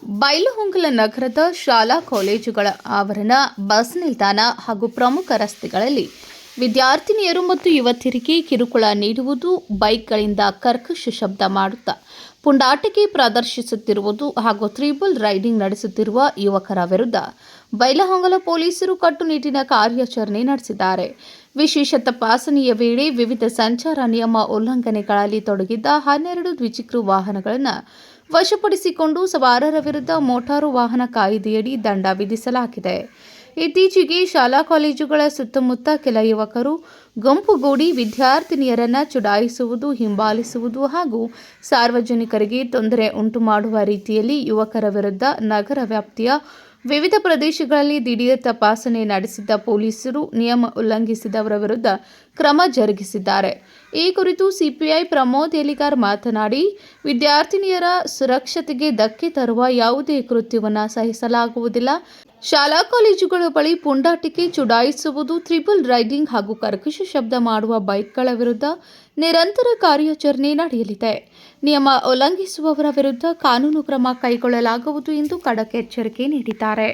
ಬೈಲಹೊಂಗಲ ನಗರದ ಶಾಲಾ ಕಾಲೇಜುಗಳ ಆವರಣ, ಬಸ್ ನಿಲ್ದಾಣ ಹಾಗೂ ಪ್ರಮುಖ ರಸ್ತೆಗಳಲ್ಲಿ ವಿದ್ಯಾರ್ಥಿನಿಯರು ಮತ್ತು ಯುವತಿಯರಿಗೆ ಕಿರುಕುಳ ನೀಡುವುದು, ಬೈಕ್ಗಳಿಂದ ಕರ್ಕಶ ಶಬ್ದ ಮಾಡುತ್ತಾ ಪುಂಡಾಟಿಕೆ ಪ್ರದರ್ಶಿಸುತ್ತಿರುವುದು ಹಾಗೂ ತ್ರಿಬಲ್ ರೈಡಿಂಗ್ ನಡೆಸುತ್ತಿರುವ ಯುವಕರ ವಿರುದ್ಧ ಬೈಲಹೊಂಗಲ ಪೊಲೀಸರು ಕಟ್ಟುನಿಟ್ಟಿನ ಕಾರ್ಯಾಚರಣೆ ನಡೆಸಿದ್ದಾರೆ. ವಿಶೇಷ ತಪಾಸಣೆಯ ವೇಳೆ ವಿವಿಧ ಸಂಚಾರ ನಿಯಮ ಉಲ್ಲಂಘನೆಗಳಲ್ಲಿ ತೊಡಗಿದ್ದ 12 ದ್ವಿಚಕ್ರ ವಾಹನಗಳನ್ನು ವಶಪಡಿಸಿಕೊಂಡು ಸವಾರರ ವಿರುದ್ಧ ಮೋಟಾರು ವಾಹನ ಕಾಯ್ದೆಯಡಿ ದಂಡ ವಿಧಿಸಲಾಗಿದೆ. ಇತ್ತೀಚೆಗೆ ಶಾಲಾ ಕಾಲೇಜುಗಳ ಸುತ್ತಮುತ್ತ ಕೆಲ ಯುವಕರು ಗುಂಪುಗೂಡಿ ವಿದ್ಯಾರ್ಥಿನಿಯರನ್ನು ಚುಡಾಯಿಸುವುದು, ಹಿಂಬಾಲಿಸುವುದು ಹಾಗೂ ಸಾರ್ವಜನಿಕರಿಗೆ ತೊಂದರೆ ಉಂಟುಮಾಡುವ ರೀತಿಯಲ್ಲಿ ಯುವಕರ ವಿರುದ್ಧ ನಗರ ವ್ಯಾಪ್ತಿಯ ವಿವಿಧ ಪ್ರದೇಶಗಳಲ್ಲಿ ದಿಢೀರ್ ತಪಾಸಣೆ ನಡೆಸಿದ್ದ ಪೊಲೀಸರು ನಿಯಮ ಉಲ್ಲಂಘಿಸಿದವರ ವಿರುದ್ಧ ಕ್ರಮ ಜರುಗಿಸಿದ್ದಾರೆ. ಈ ಕುರಿತು ಸಿಪಿಐ ಪ್ರಮೋದ್ ಎಲಿಗಾರ್ ಮಾತನಾಡಿ, ವಿದ್ಯಾರ್ಥಿನಿಯರ ಸುರಕ್ಷತೆಗೆ ಧಕ್ಕೆ ತರುವ ಯಾವುದೇ ಕೃತ್ಯವನ್ನು ಸಹಿಸಲಾಗುವುದಿಲ್ಲ. ಶಾಲಾ ಕಾಲೇಜುಗಳ ಬಳಿ ಪುಂಡಾಟಿಕೆ, ಚುಡಾಯಿಸುವುದು, ತ್ರಿಬಲ್ ರೈಡಿಂಗ್ ಹಾಗೂ ಕರ್ಕಶ ಶಬ್ದ ಮಾಡುವ ಬೈಕ್ಗಳ ವಿರುದ್ಧ ನಿರಂತರ ಕಾರ್ಯಾಚರಣೆ ನಡೆಯಲಿದೆ. ನಿಯಮ ಉಲ್ಲಂಘಿಸುವವರ ವಿರುದ್ಧ ಕಾನೂನು ಕ್ರಮ ಕೈಗೊಳ್ಳಲಾಗುವುದು ಎಂದು ಖಡಕ್ ಎಚ್ಚರಿಕೆ ನೀಡಿದ್ದಾರೆ.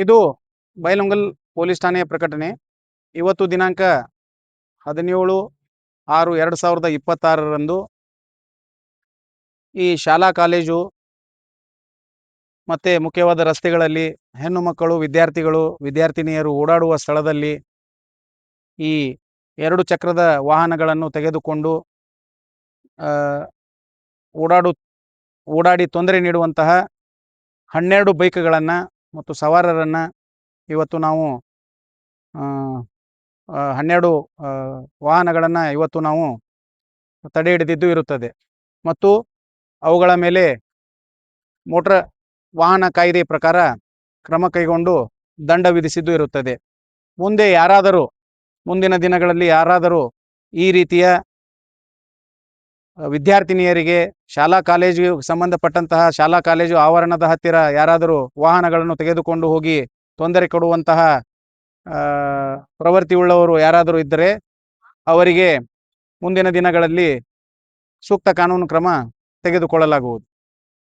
ಇದು ಬೈಲಹೊಂಗಲ್ ಪೊಲೀಸ್ ಠಾಣೆಯ ಪ್ರಕಟಣೆ. ಇವತ್ತು ದಿನಾಂಕ 17/6/2026 ಈ ಶಾಲಾ ಕಾಲೇಜು ಮತ್ತು ಮುಖ್ಯವಾದ ರಸ್ತೆಗಳಲ್ಲಿ ಹೆಣ್ಣು ಮಕ್ಕಳು, ವಿದ್ಯಾರ್ಥಿಗಳು, ವಿದ್ಯಾರ್ಥಿನಿಯರು ಓಡಾಡುವ ಸ್ಥಳದಲ್ಲಿ ಈ 2 ಚಕ್ರದ ವಾಹನಗಳನ್ನು ತೆಗೆದುಕೊಂಡು ಓಡಾಡಿ ತೊಂದರೆ ನೀಡುವಂತಹ 12 ಬೈಕ್ಗಳನ್ನು ಮತ್ತು ಸವಾರರನ್ನು ಇವತ್ತು ನಾವು 12 ವಾಹನಗಳನ್ನು ಇವತ್ತು ನಾವು ತಡೆ ಹಿಡಿದಿದ್ದು ಇರುತ್ತದೆ ಮತ್ತು ಅವುಗಳ ಮೇಲೆ ಮೋಟಾರ್ ವಾಹನ ಕಾಯ್ದೆ ಪ್ರಕಾರ ಕ್ರಮ ಕೈಗೊಂಡು ದಂಡ ವಿಧಿಸಿದ್ದು ಇರುತ್ತದೆ. ಮುಂದಿನ ದಿನಗಳಲ್ಲಿ ಯಾರಾದರೂ ಈ ರೀತಿಯ ವಿದ್ಯಾರ್ಥಿನಿಯರಿಗೆ ಶಾಲಾ ಕಾಲೇಜಿಗೆ ಸಂಬಂಧಪಟ್ಟಂತಹ ಶಾಲಾ ಕಾಲೇಜು ಆವರಣದ ಹತ್ತಿರ ಯಾರಾದರೂ ವಾಹನಗಳನ್ನು ತೆಗೆದುಕೊಂಡು ಹೋಗಿ ತೊಂದರೆ ಕೊಡುವಂತಹ ಪ್ರವೃತ್ತಿಯುಳ್ಳವರು ಯಾರಾದರೂ ಇದ್ದರೆ ಅವರಿಗೆ ಮುಂದಿನ ದಿನಗಳಲ್ಲಿ ಸೂಕ್ತ ಕಾನೂನು ಕ್ರಮ ತೆಗೆದುಕೊಳ್ಳಲಾಗುವುದು.